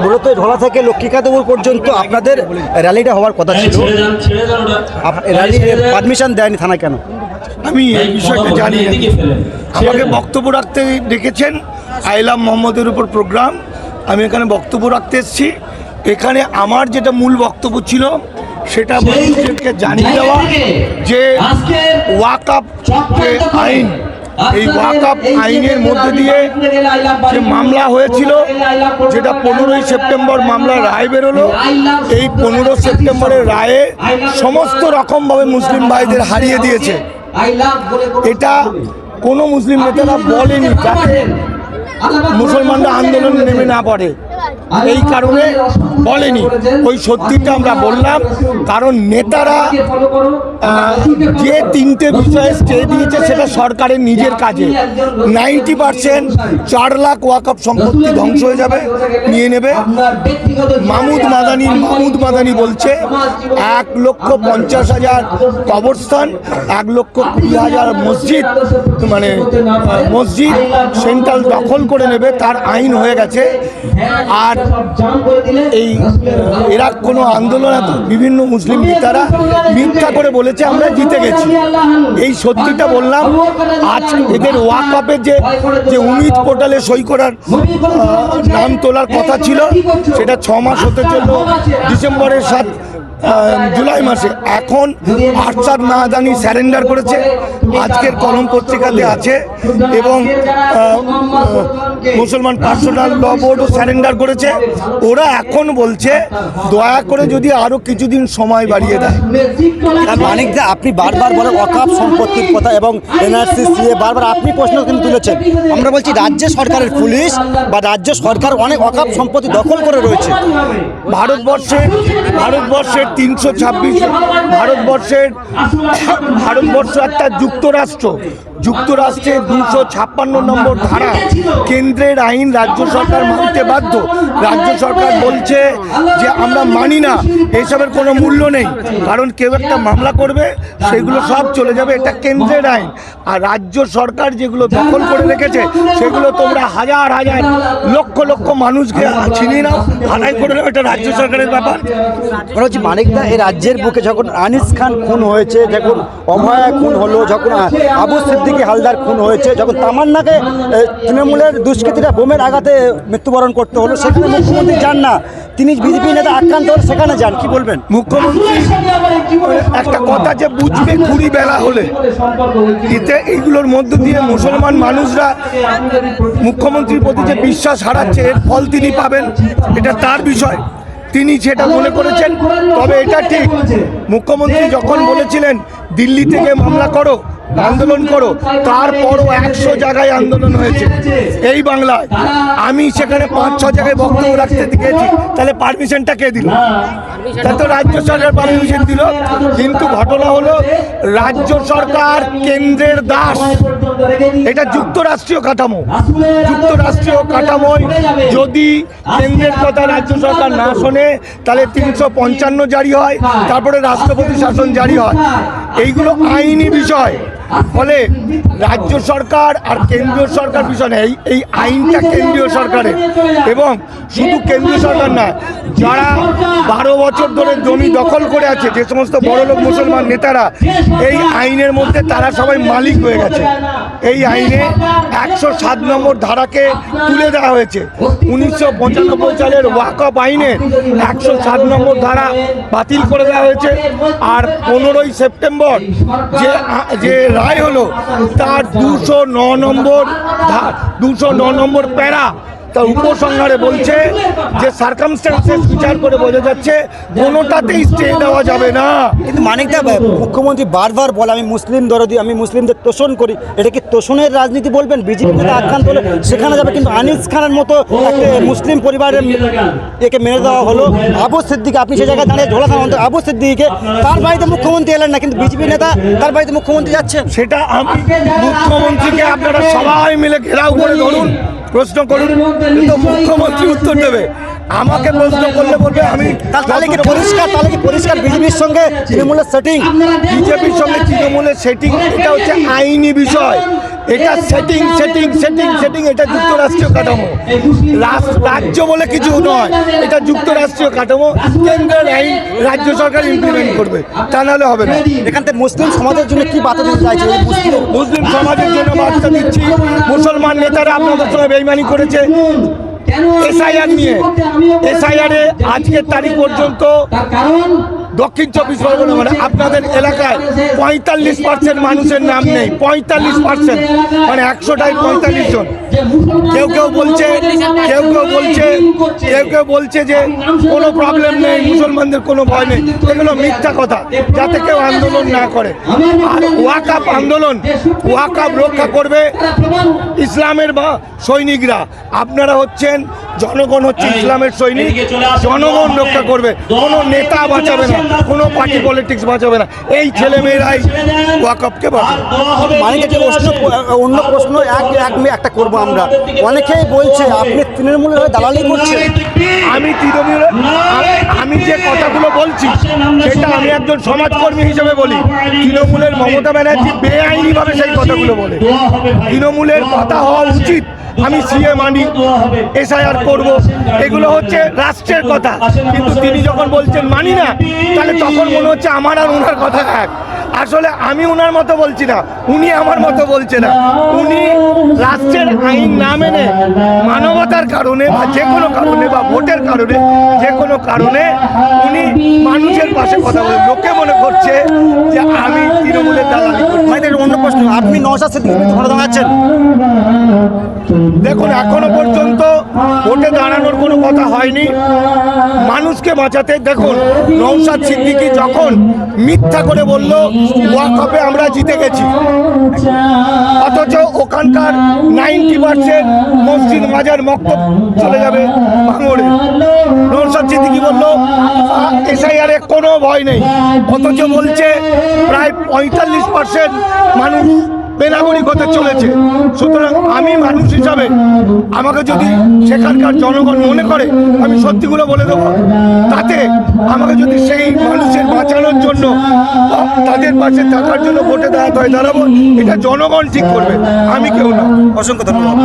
মূলত ঢোলা থেকে লক্ষ্মীকান্তপুর পর্যন্ত আপনাদের র্যালিটা হওয়ার কথা ছিল, র্যালি পারমিশন দেয়নি থানা কেন? আমি এই বিষয়টা জানি না। আমাকে বক্তব্য রাখতে ডেকেছেন, আইলাম মোহাম্মদের উপর প্রোগ্রাম, আমি এখানে বক্তব্য রাখতে এসেছি। এখানে আমার যেটা মূল বক্তব্য ছিল সেটা মানুষদেরকে জানিয়ে দেওয়া যে ওয়াকআপ যে আইন, এই ওয়াকআপ আইনের মধ্যে দিয়ে যে মামলা হয়েছিল, যেটা 15ই সেপ্টেম্বর মামলার রায় বেরোলো, এই 15 সেপ্টেম্বরের রায়ে সমস্ত রকমভাবে মুসলিম ভাইদের হারিয়ে দিয়েছে। এটা কোনো মুসলিম নেতারা বলেনি যাতে মুসলমানরা আন্দোলনে নেমে না পড়ে, এই কারণে বলেনি। ওই সত্যিটা আমরা বললাম, কারণ নেতারা যে 3টে বিষয়ে স্টে দিয়েছে সেটা সরকারের নিজের কাজে। 90% 4 লাখ ওয়াকফ সম্পত্তি ধ্বংস হয়ে যাবে, নিয়ে নেবে। মাহমুদ মাদানি বলছে 1,50,000 কবরস্থান, 1,20,000 মসজিদ, মানে মসজিদ সেন্ট্রাল দখল করে নেবে, তার আইন হয়ে গেছে। আর এই এরা কোনো আন্দোলন, বিভিন্ন মুসলিম নেতারা মিথ্যা করে বলেছে আমরা জিতে গেছি। এই সত্যিটা বললাম। আজ এদের ওয়াকফের যে উমিদ পোর্টালে সই করার নাম তোলার কথা ছিল, সেটা 6 মাস হতে চলল, ডিসেম্বরের 7 জুলাই মাসে। এখন আরশাদ মাদানি স্যারেন্ডার করেছে, আজকের কলম পত্রিকাতে আছে, এবং মুসলমান পার্সোনাল ল বোর্ডও স্যারেন্ডার করেছে। ওরা এখন বলছে দয়া করে যদি আরও কিছুদিন সময় বাড়িয়ে দেয়। মানিকদা, আপনি বারবার বলেন ওয়াকফ সম্পত্তির কথা এবং এনআরসি সিএ, বারবার আপনি প্রশ্ন কিন্তু তুলেছেন। আমরা বলছি রাজ্য সরকারের পুলিশ বা রাজ্য সরকার অনেক ওয়াকফ সম্পত্তি দখল করে রয়েছে। ভারতবর্ষের 326, ভারতবর্ষ একটা যুক্তরাষ্ট্রের 256 নম্বর ধারা, কেন্দ্রের আইন রাজ্য সরকার মানতে বাধ্য। রাজ্য সরকার বলছে যে আমরা মানি না, এসবের কোনো মূল্য নেই, কারণ কেউ একটা মামলা করবে সেগুলো সব চলে যাবে, এটা কেন্দ্রের আইন। আর রাজ্য সরকার যেগুলো দখল করে রেখেছে সেগুলো তোমরা হাজার হাজার লক্ষ লক্ষ মানুষকে ছিনিয়ে নাও, আদায় করে নাও, এটা রাজ্য সরকারের ব্যাপার। বলছি মানিকদা, এই রাজ্যের বুকে যখন আনিস খান খুন হয়েছে, যখন অভয়া খুন হলো, যখন আবু সিদ্দিকী হালদার খুন হয়েছে, যখন তামান্নাকে তৃণমূলের দুষ্কৃতীরা বোমের আঘাতে মৃত্যুবরণ করতে হলো, সেখানে মুখ্যমন্ত্রী যান না, তিনি বিজেপি নেতা আক্রান্ত হলে সেখানে যান, কি বলবেন? মুখ্যমন্ত্রী একটা কথা যে বুঝবে ঘুরি বেলা হলে, এতে এইগুলোর মধ্য দিয়ে মুসলমান মানুষরা মুখ্যমন্ত্রীর প্রতি যে বিশ্বাস হারাচ্ছে, এর ফল তিনি পাবেন, এটা তার বিষয়, তিনি সেটা মনে করেছেন। তবে এটা ঠিক, মুখ্যমন্ত্রী যখন বলেছিলেন দিল্লি থেকে মামলা করো, আন্দোলন করো, তারপরও 100 জায়গায় আন্দোলন হয়েছে এই বাংলায়। আমি সেখানে 5-6 জায়গায় বক্তব্য রাখতে গেছি, তাহলে পারমিশনটা কে দিল? তা তো রাজ্য সরকার পারমিশন দিল। কিন্তু ঘটনা হলো রাজ্য সরকার কেন্দ্রের দাস, এটা যুক্তরাষ্ট্রীয় কাঠামো। যুক্তরাষ্ট্রীয় কাঠামোয় যদি কেন্দ্রের কথা রাজ্য সরকার না শোনে, তাহলে 355 জারি হয়, তারপরে রাষ্ট্রপতি শাসন জারি হয়। এইগুলো আইনি বিষয়। ফলে রাজ্য সরকার আর কেন্দ্রীয় সরকার বিষয় নেই, এই আইনটা কেন্দ্রীয় সরকারের। এবং শুধু কেন্দ্রীয় সরকার না, যারা 12 বছর ধরে জমি দখল করে আছে, যে সমস্ত বড়লোক মুসলমান নেতারা, এই আইনের মধ্যে তারা সবাই মালিক হয়ে গেছে। এই আইনে 107 নম্বর ধারাকে তুলে দেওয়া হয়েছে। 1995 সালের ওয়াকফ আইনে 107 নম্বর ধারা বাতিল করে দেওয়া হয়েছে। আর 15ই সেপ্টেম্বর যে রায় হলো, তার 209 নম্বর প্যারা তার উপসংহারে বলছে যে সার্কামস্ট্যান্সেস বিচার করে বোঝা যাচ্ছে কোনোটাতেই স্টে দেওয়া যাবে না। কিন্তু মানিকদা, মুখ্যমন্ত্রী বারবার বলে আমি মুসলিম দরদি, আমি মুসলিমদের তোষণ করি, এটা কি তোষণের রাজনীতি বলবেন? বিজেপি নেতা আক্রান্ত হলে সেখানে যাবে, কিন্তু আনিস খানের মতো একটা মুসলিম পরিবারের একে মেরে দেওয়া হলো। আবু সিদ্দিকী, আপনি সে জায়গায় দাঁড়িয়ে ঢোলা থানা আবু সিদ্দিকীকে, তার বাড়িতে মুখ্যমন্ত্রী এলেন না, কিন্তু বিজেপি নেতা তার বাড়িতে মুখ্যমন্ত্রী যাচ্ছেন। সেটা আমি মুখ্যমন্ত্রীকে আপনারা সবাই মিলে ঘেরাও করে ধরুন, প্রশ্ন করুন, কিন্তু মুখ্যমন্ত্রী উত্তর দেবে। আমাকে প্রশ্ন করলে বলবে আমি, তাহলে কি পরিষ্কার বিজেপির সঙ্গে তৃণমূলের সেটিং? বিজেপির সঙ্গে তৃণমূলের সেটিং এটা হচ্ছে আইনি বিষয়। এটা সেটিং সেটিং সেটিং সেটিং এটা যুক্তরাষ্ট্রীয় কাঠামো। রাজ্য বলে কিছু নয়, এটা যুক্তরাষ্ট্রীয় কাঠামো। কেন্দ্রের আইন রাজ্য সরকার ইমপ্লিমেন্ট করবে, তা নাহলে হবে না। এখান থেকে মুসলিম সমাজের জন্য কি বার্তা দিতে চাইছে এই মুসলিম সমাজের জন্য বার্তা দিচ্ছি, মুসলমান নেতারা আপনাদের সঙ্গে বেইমানি করেছে এসআইআর নিয়ে। এসআইআরে আজকের তারিখ পর্যন্ত দক্ষিণ 24 পরগনা মানে আপনাদের এলাকায় 45% মানুষের নাম নেই। 45% মানে 100টায় 45 জন। কেউ কেউ বলছে যে কোনো প্রবলেম নেই, মুসলমানদের কোনো ভয় নেই। এগুলো মিথ্যা কথা, যাতে কেউ আন্দোলন না করে। আর ওয়াকআপ আন্দোলন, ওয়াকআপ রক্ষা করবে ইসলামের বা সৈনিকরা। আপনারা হচ্ছেন জনগণ, হচ্ছে ইসলামের সৈনিক। জনগণ রক্ষা করবে, কোনো নেতা বাঁচাবে না, কোনো পার্টি পলিটিক্স বাঁচাবে না। এই ছেলেমেয়েরাই ওয়াকআপকে বাঁচাবে। মানে যে অন্য প্রশ্ন একটা করবো আমরা। অনেকেই বলছে আপনি তৃণমূলের হয়ে দালালি করছেন। আমি যে কথাগুলো বলছি সেটা আমি একজন সমাজকর্মী হিসেবে বলি। তৃণমূলের মমতা ব্যানার্জি বেআইনিভাবে সেই কথাগুলো বলে। তৃণমূলের কথা হওয়া উচিত আমি সিএ মানি, এসআইআর করব, এগুলো হচ্ছে রাষ্ট্রের কথা। কিন্তু তিনি যখন বলছেন মানি না, তাহলে তখন মনে হচ্ছে আমার আর ওনার কথা এক। আসলে আমি ওনার মতো বলছি না, উনি আমার মতো বলছে না। উনি রাষ্ট্রের আইন না মেনে মানবতার কারণে বা যে কোনো কারণে বা ভোটের কারণে যে কোনো কারণে উনি মানুষের পাশে কথা বলেন। লোকে মনে করছে যে আমি তৃণমূলের দালালি করি। অন্য প্রশ্ন, আপনি নওশাদ সিদ্দিকীর ভোটে দাঁড়াচ্ছেন? দেখুন, এখনো পর্যন্ত ভোটে দাঁড়ানোর কোনো কথা হয়নি। মানুষকে বাঁচাতে দেখুন, নওশাদ সিদ্দিকী যখন মিথ্যা করে বলল ওয়াকফে আমরা জিতে গেছি, অথচ ওখানকার 90% মসজিদ মাজার মক্তব চলে যাবে ভাঙড়ে। নওশাদ সিদ্দিকী বলল এসআইআরে কোনো ভয় নেই, অথচ বলছে প্রায় 45% মানুষ বেনাগরিক হতে চলেছে। সুতরাং আমি মানুষ হিসাবে আমাকে যদি সেখানকার জনগণ মনে করে আমি সত্যিগুলো বলে দেবো, তাতে আমাকে যদি সেই মানুষের বাঁচানোর জন্য তাদের পাশে থাকার জন্য ভোটে দাঁড়াতে হয়, দাঁড়াবো। এটা জনগণ ঠিক করবে, আমি কেউ না। অসংখ্য ধন্যবাদ।